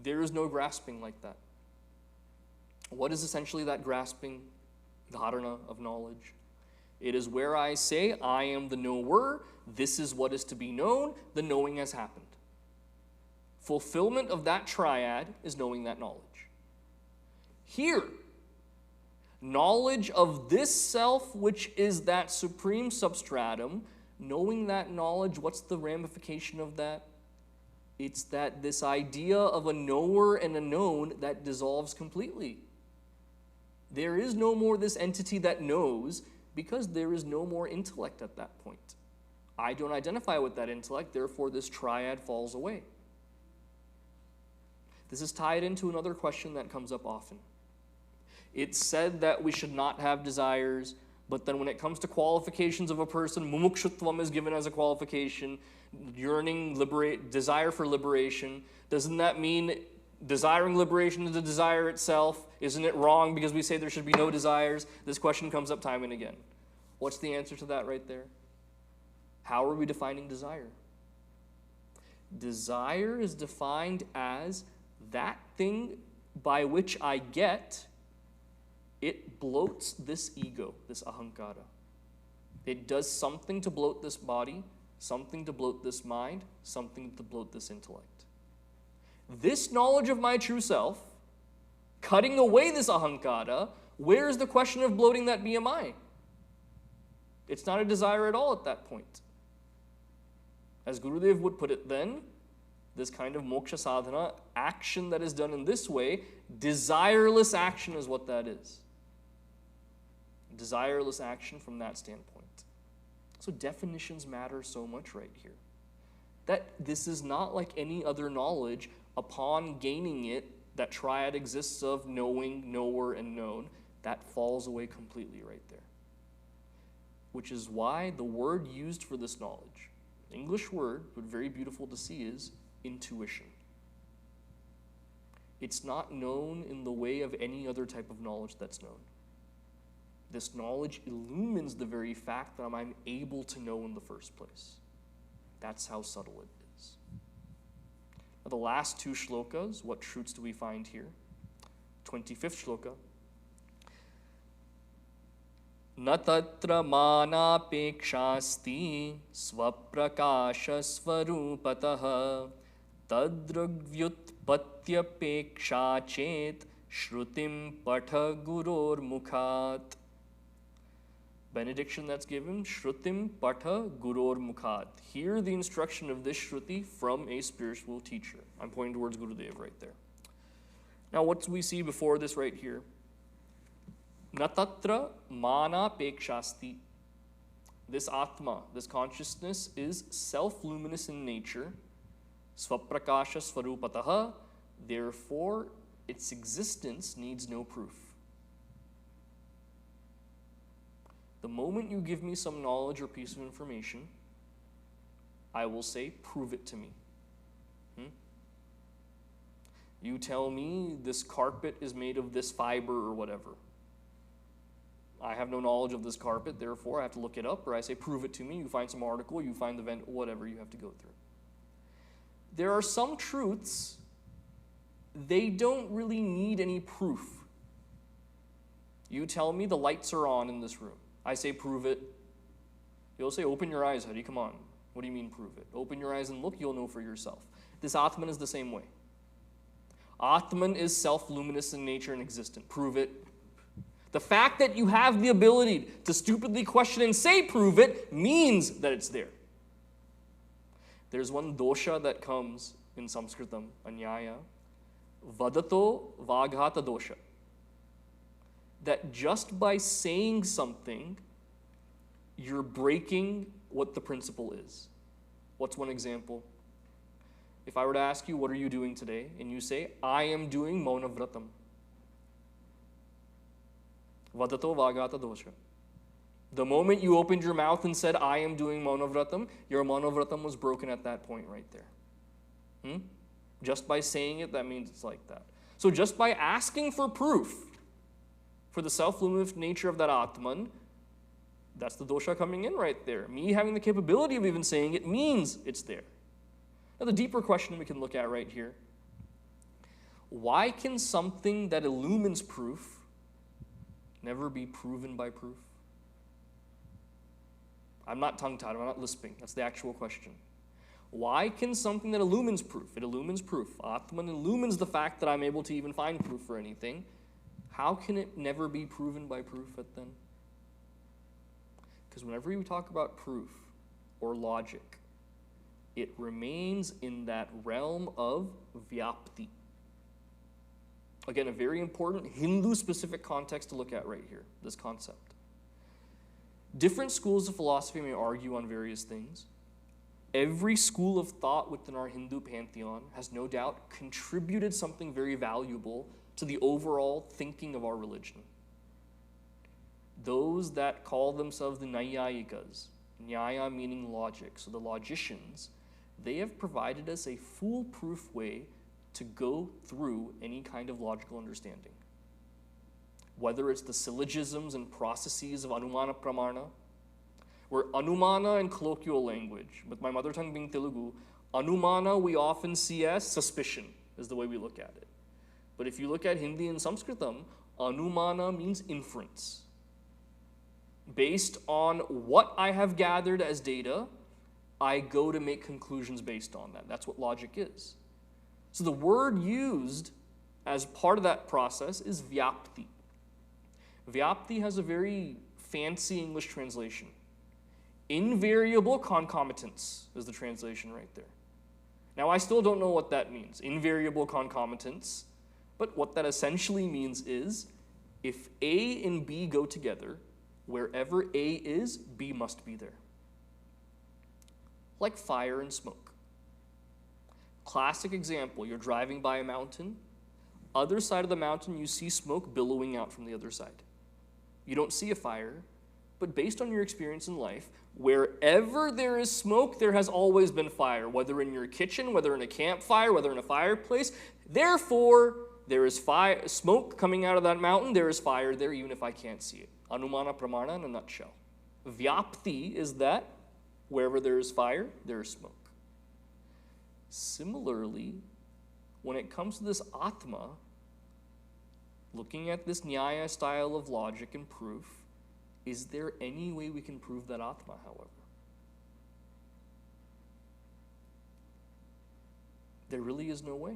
Speaker 1: there is no grasping like that. What is essentially that grasping, dharana of knowledge? It is where I say, I am the knower, this is what is to be known, the knowing has happened. Fulfillment of that triad is knowing that knowledge. Here, knowledge of this self, which is that supreme substratum, knowing that knowledge, what's the ramification of that? It's that this idea of a knower and a known that dissolves completely. There is no more this entity that knows because there is no more intellect at that point. I don't identify with that intellect, therefore this triad falls away. This is tied into another question that comes up often. It's said that we should not have desires, but then when it comes to qualifications of a person, mumukshutvam is given as a qualification, yearning, desire for liberation. Doesn't that mean desiring liberation is a desire itself? Isn't it wrong because we say there should be no desires? This question comes up time and again. What's the answer to that right there? How are we defining desire? Desire is defined as that thing by which I get, it bloats this ego, this ahankara. It does something to bloat this body, something to bloat this mind, something to bloat this intellect. This knowledge of my true self, cutting away this ahankara, where is the question of bloating that BMI? It's not a desire at all at that point. As Gurudev would put it then, this kind of moksha sadhana, action that is done in this way, desireless action is what that is. Desireless action from that standpoint. So definitions matter so much right here. That this is not like any other knowledge. Upon gaining it, that triad exists of knowing, knower, and known. That falls away completely right there. Which is why the word used for this knowledge, English word, but very beautiful to see, is intuition. It's not known in the way of any other type of knowledge that's known. This knowledge illumines the very fact that I'm able to know in the first place. That's how subtle it is. Now, the last two shlokas, what truths do we find here? 25th shloka. Na tatra manapekshasti svaprakasha svarupatah tadrugvyutpatyapeksha chet shrutim patha guror mukhat. Benediction that's given, Shrutim Patha Guror Mukhat. Hear the instruction of this Shruti from a spiritual teacher. I'm pointing towards Gurudev right there. Now, what do we see before this right here? Natatra Mana Pekshasti. This Atma, this consciousness, is self-luminous in nature. Svaprakasha Svarupataha. Therefore, its existence needs no proof. The moment you give me some knowledge or piece of information, I will say, prove it to me. You tell me this carpet is made of this fiber or whatever. I have no knowledge of this carpet, therefore I have to look it up, or I say, prove it to me. You find some article, you find the event, whatever you have to go through. There are some truths, they don't really need any proof. You tell me the lights are on in this room. I say, prove it. You'll say, open your eyes, Hari, come on. What do you mean, prove it? Open your eyes and look, you'll know for yourself. This Atman is the same way. Atman is self-luminous in nature and existent. Prove it. The fact that you have the ability to stupidly question and say, prove it, means that it's there. There's one dosha that comes in Sanskritam, anyaya, vadato vaghata dosha. That just by saying something, you're breaking what the principle is. What's one example? If I were to ask you, what are you doing today? And you say, I am doing mauna vratam. Vadato vagata dosha. The moment you opened your mouth and said, I am doing mauna vratam, your mauna vratam was broken at that point right there. Just by saying it, that means it's like that. So just by asking for proof, for the self-luminous nature of that Atman, that's the dosha coming in right there. Me having the capability of even saying it means it's there. Now the deeper question we can look at right here, Why can something that illumines proof never be proven by proof? I'm not tongue-tied, I'm not lisping. That's the actual question. Why can something that illumines proof, it illumines proof, Atman illumines the fact that I'm able to even find proof for anything, how can it never be proven by proof then? Because whenever you talk about proof or logic, it remains in that realm of vyapti. Again, a very important Hindu-specific context to look at right here, this concept. Different schools of philosophy may argue on various things. Every school of thought within our Hindu pantheon has no doubt contributed something very valuable to the overall thinking of our religion. Those that call themselves the Nyayikas, Nyaya meaning logic, so the logicians, they have provided us a foolproof way to go through any kind of logical understanding. Whether it's the syllogisms and processes of Anumana Pramana, where Anumana in colloquial language, with my mother tongue being Telugu, Anumana we often see as suspicion, is the way we look at it. But if you look at Hindi and Sanskritam, Anumana means inference. Based on what I have gathered as data, I go to make conclusions based on that. That's what logic is. So the word used as part of that process is vyapti. Vyapti has a very fancy English translation. Invariable concomitance is the translation right there. Now, I still don't know what that means, invariable concomitance, but what that essentially means is if A and B go together, wherever A is, B must be there. Like fire and smoke. Classic example, you're driving by a mountain, other side of the mountain you see smoke billowing out from the other side. You don't see a fire, but based on your experience in life, wherever there is smoke, there has always been fire, whether in your kitchen, whether in a campfire, whether in a fireplace. Therefore, there is fire, smoke coming out of that mountain, there is fire there even if I can't see it. Anumana Pramana in a nutshell. Vyapti is that wherever there is fire, there is smoke. Similarly, when it comes to this Atma, looking at this Nyaya style of logic and proof, is there any way we can prove that Atma, however? There really is no way.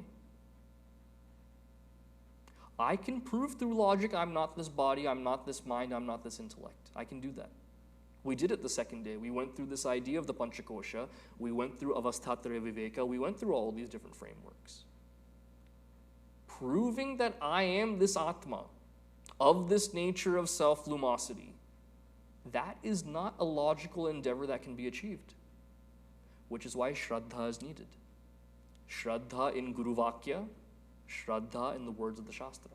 Speaker 1: I can prove through logic I'm not this body, I'm not this mind, I'm not this intellect. I can do that. We did it the second day. We went through this idea of the Panchakosha. We went through Avasthatraya Viveka. We went through all these different frameworks. Proving that I am this Atma, of this nature of self-lumosity, that is not a logical endeavor that can be achieved, which is why Shraddha is needed. Shraddha in Guru Vakya, Shraddha in the words of the Shastra.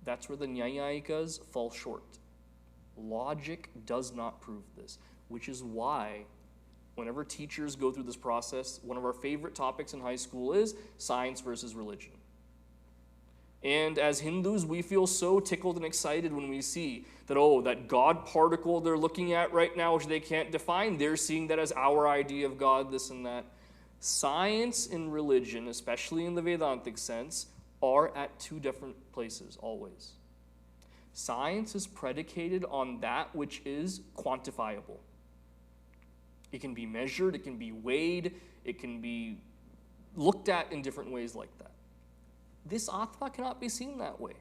Speaker 1: That's where the Nyayikas fall short. Logic does not prove this, which is why whenever teachers go through this process, one of our favorite topics in high school is science versus religion. And as Hindus, we feel so tickled and excited when we see that, oh, that God particle they're looking at right now, which they can't define, they're seeing that as our idea of God, this and that. Science and religion, especially in the Vedantic sense, are at two different places always. Science is predicated on that which is quantifiable. It can be measured, it can be weighed, it can be looked at in different ways like that. This Atma cannot be seen that way.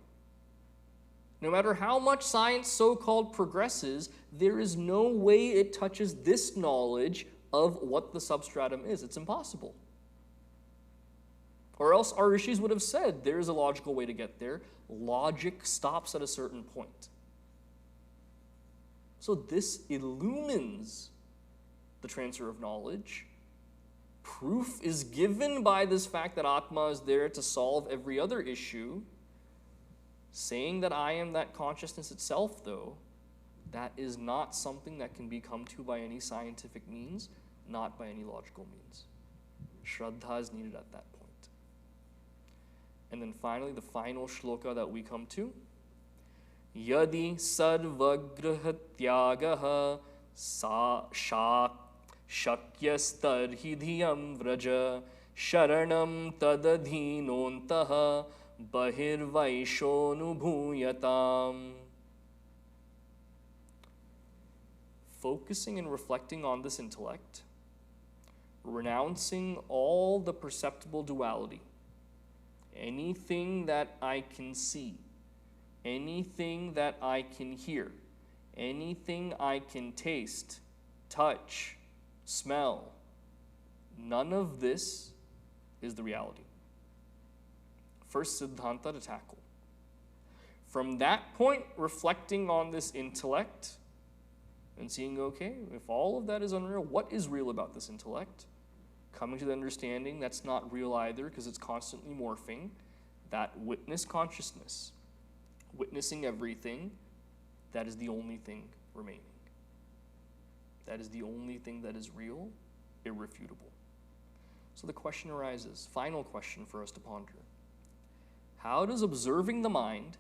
Speaker 1: No matter how much science so-called progresses, there is no way it touches this knowledge of what the substratum is. It's impossible. Or else our rishis would have said there is a logical way to get there. Logic stops at a certain point. So this illumines the transfer of knowledge. Proof is given by this fact that Atma is there to solve every other issue. Saying that I am that consciousness itself, though, that is not something that can be come to by any scientific means, not by any logical means. Shraddha is needed at that point. And then finally, the final shloka that we come to. Yadi sarvagrahatyagaha sa shakyastarhi dhiyam vraja sharanam tadadhinontaha bahirvaishonubhuyatam. Focusing and reflecting on this intellect, renouncing all the perceptible duality, anything that I can see, anything that I can hear, anything I can taste, touch, smell, none of this is the reality. First Siddhanta to tackle. From that point, reflecting on this intellect and seeing, okay, if all of that is unreal, what is real about this intellect? Coming to the understanding that's not real either because it's constantly morphing. That witness consciousness, witnessing everything, that is the only thing remaining. That is the only thing that is real, irrefutable. So the question arises, final question for us to ponder. How does observing the mind,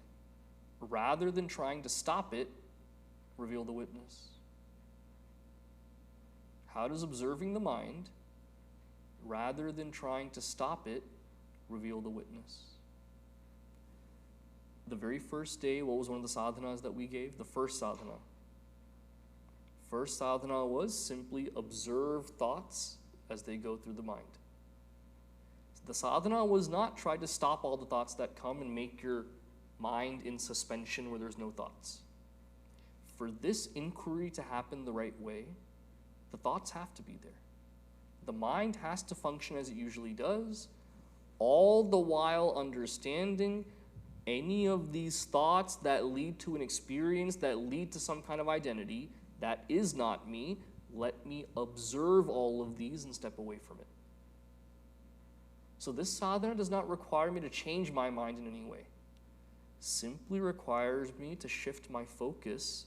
Speaker 1: rather than trying to stop it, reveal the witness? How does observing the mind, rather than trying to stop it, reveal the witness? The very first day, what was one of the sadhanas that we gave? The first sadhana. First sadhana was simply observe thoughts as they go through the mind. The sadhana was not try to stop all the thoughts that come and make your mind in suspension where there's no thoughts. For this inquiry to happen the right way, the thoughts have to be there. The mind has to function as it usually does, all the while understanding any of these thoughts that lead to an experience, that lead to some kind of identity, that is not me. Let me observe all of these and step away from it. So this sadhana does not require me to change my mind in any way. Simply requires me to shift my focus,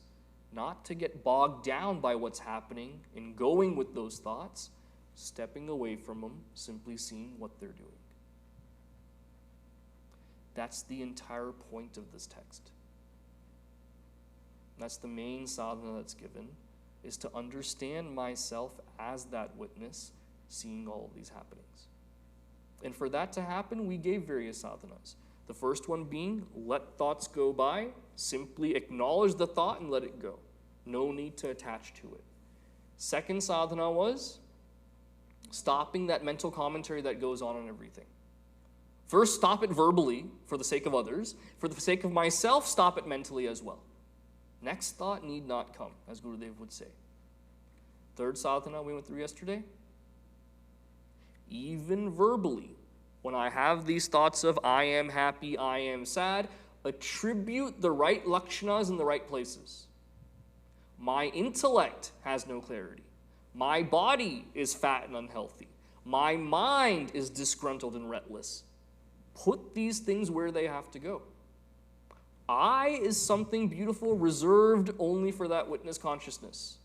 Speaker 1: not to get bogged down by what's happening and going with those thoughts, stepping away from them, simply seeing what they're doing. That's the entire point of this text. That's the main sadhana that's given, is to understand myself as that witness, seeing all of these happenings. And for that to happen, we gave various sadhanas. The first one being, let thoughts go by, simply acknowledge the thought and let it go. No need to attach to it. Second sadhana was stopping that mental commentary that goes on everything. First, stop it verbally for the sake of others. For the sake of myself, stop it mentally as well. Next thought need not come, as Gurudev would say. Third sadhana we went through yesterday. Even verbally, when I have these thoughts of I am happy, I am sad, attribute the right lakshanas in the right places. My intellect has no clarity. My body is fat and unhealthy. My mind is disgruntled and restless. Put these things where they have to go. I is something beautiful reserved only for that witness consciousness.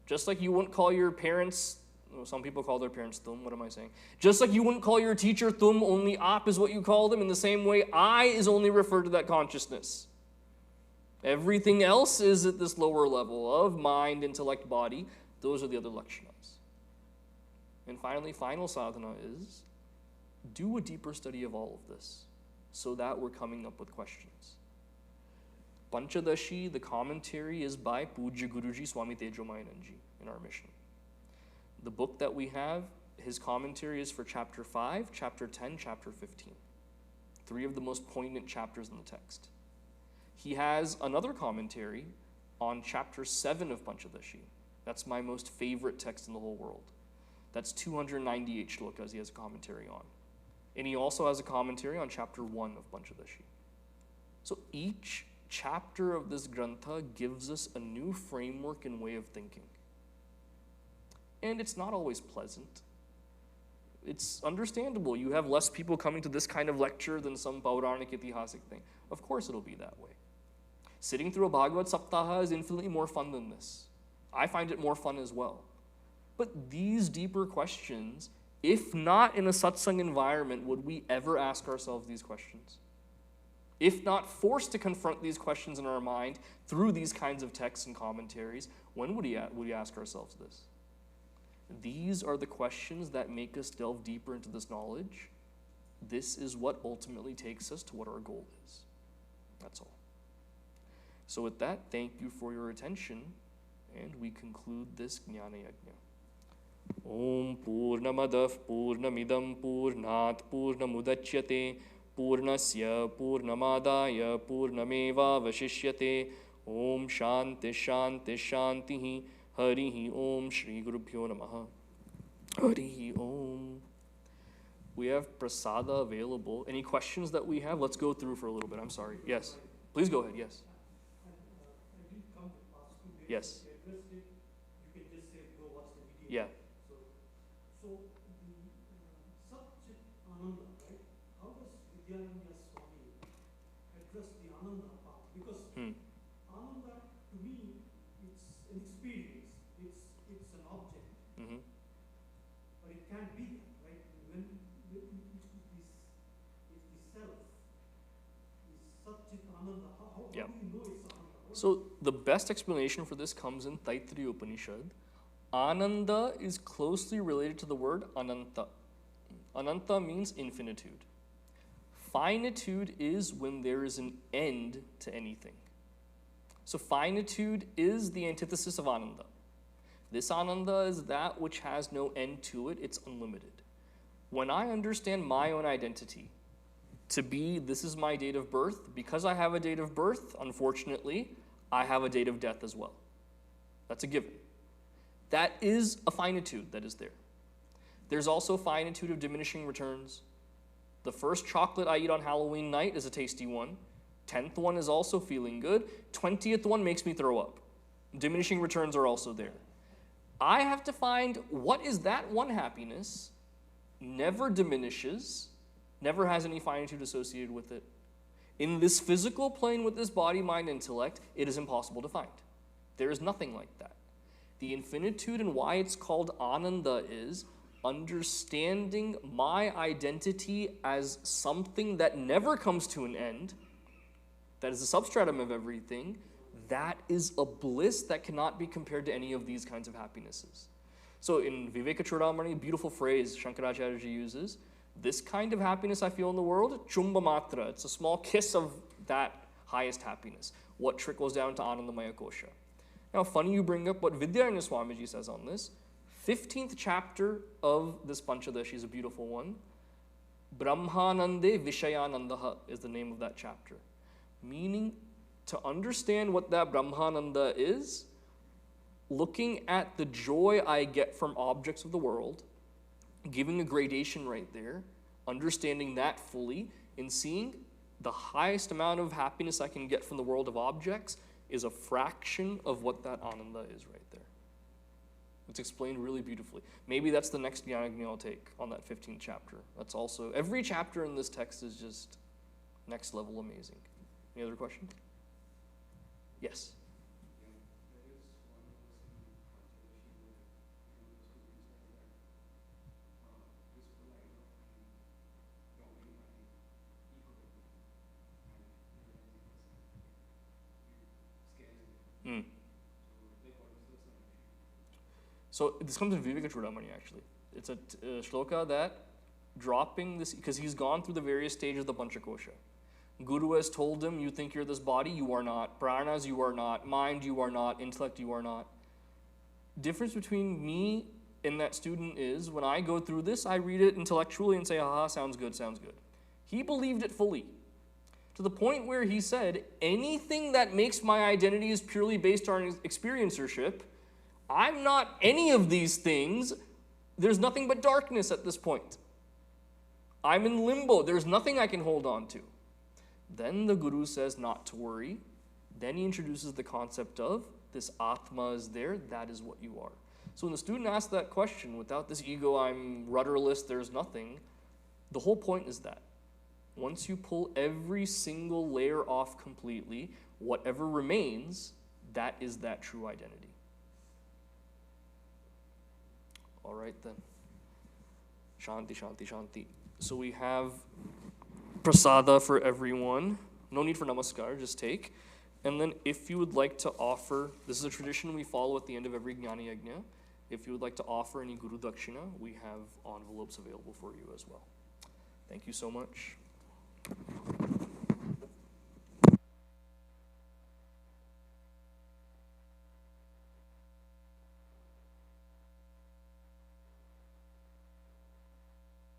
Speaker 1: Just like you wouldn't call your parents, some people call their parents tum, what am I saying? Just like you wouldn't call your teacher tum, only aap is what you call them, in the same way, I is only referred to that consciousness. Everything else is at this lower level of mind, intellect, body. Those are the other lakshanas. And finally, final sadhana is do a deeper study of all of this so that we're coming up with questions. Pancadashi, the commentary, is by Pujya Guruji Swami Tejomayananji in our mission. The book that we have, his commentary is for chapter 5, chapter 10, chapter 15. 3 of the most poignant chapters in the text. He has another commentary on chapter 7 of Pancadashi. That's my most favorite text in the whole world. That's 298 shlokas he has a commentary on. And he also has a commentary on chapter 1 of Pancadashi. So each chapter of this grantha gives us a new framework and way of thinking. And it's not always pleasant. It's understandable. You have less people coming to this kind of lecture than some Pauranic Itihasic thing. Of course it'll be that way. Sitting through a Bhagavad Saptaha is infinitely more fun than this. I find it more fun as well. But these deeper questions, if not in a satsang environment, would we ever ask ourselves these questions? If not forced to confront these questions in our mind through these kinds of texts and commentaries, when would we ask ourselves this? These are the questions that make us delve deeper into this knowledge. This is what ultimately takes us to what our goal is. That's all. So with that, thank you for your attention, and we conclude this Jnana Yajna. Om Purnamadav Purnamidam Purnat Purnamudachyate Purnasya Purnamadaya Purnameva Vashishyate Om Shanti Shanti Shantihi Harihi Om Shri Gurubhyo Namaha Harihi Om. We have prasada available. Any questions that we have? Let's go through for a little bit. I'm sorry. Yes. Please go ahead. Yes.
Speaker 3: I didn't come the past 2 days.
Speaker 1: Yes.
Speaker 3: If you're interested, you can just say, go watch the video.
Speaker 1: Yeah.
Speaker 3: So the Satchit Ananda, right? How does Vidyananda Swami address the Ananda part? Because Ananda, to me, it's an experience. It's an object.
Speaker 1: Mm-hmm.
Speaker 3: But it can't be that, right? When it's the self, is Satchit Ananda. How
Speaker 1: Yeah.
Speaker 3: do you know it's Ananda?
Speaker 1: So the best explanation for this comes in Taittiriya Upanishad. Ananda is closely related to the word ananta. Ananta means infinitude. Finitude is when there is an end to anything. So finitude is the antithesis of ananda. This ananda is that which has no end to it, it's unlimited. When I understand my own identity to be this is my date of birth, because I have a date of birth, unfortunately, I have a date of death as well. That's a given. That is a finitude that is there. There's also finitude of diminishing returns. The first chocolate I eat on Halloween night is a tasty one. 10th one is also feeling good. 20th one makes me throw up. Diminishing returns are also there. I have to find what is that one happiness, never diminishes, never has any finitude associated with it. In this physical plane with this body, mind, intellect, it is impossible to find. There is nothing like that. The infinitude and why it's called Ananda is understanding my identity as something that never comes to an end, that is the substratum of everything. That is a bliss that cannot be compared to any of these kinds of happinesses. So in Vivekachudamani, beautiful phrase Shankaracharya uses, this kind of happiness I feel in the world, chumba matra, it's a small kiss of that highest happiness, what trickles down to Anandamaya Kosha. Now, funny you bring up what Vidyaranya Swamiji says on this. 15th chapter of this Panchadashi is a beautiful one. Brahmanande Vishayanandaha is the name of that chapter. Meaning, to understand what that Brahmananda is, looking at the joy I get from objects of the world, giving a gradation right there, understanding that fully, and seeing the highest amount of happiness I can get from the world of objects is a fraction of what that Ananda is right there. It's explained really beautifully. Maybe that's the next Jnana I'll take on that 15th chapter. That's also, every chapter in this text is just next level amazing. Any other questions? Yes. So this comes in Vivekachudamani actually. It's a shloka that dropping this, because he's gone through the various stages of the Panchakosha. Guru has told him, you think you're this body, you are not. Pranas, you are not. Mind, you are not. Intellect, you are not. Difference between me and that student is, when I go through this, I read it intellectually and say, haha, sounds good, sounds good. He believed it fully. To the point where he said, anything that makes my identity is purely based on experiencership. I'm not any of these things. There's nothing but darkness at this point. I'm in limbo. There's nothing I can hold on to. Then the Guru says not to worry. Then he introduces the concept of this Atma is there, that is what you are. So when the student asks that question, without this ego, I'm rudderless, there's nothing, the whole point is that. Once you pull every single layer off completely, whatever remains, that is that true identity. All right then. Shanti, Shanti, Shanti. So we have prasada for everyone. No need for namaskar, just take. And then if you would like to offer, this is a tradition we follow at the end of every Jnana Yajna. If you would like to offer any Guru Dakshina, we have envelopes available for you as well. Thank you so much.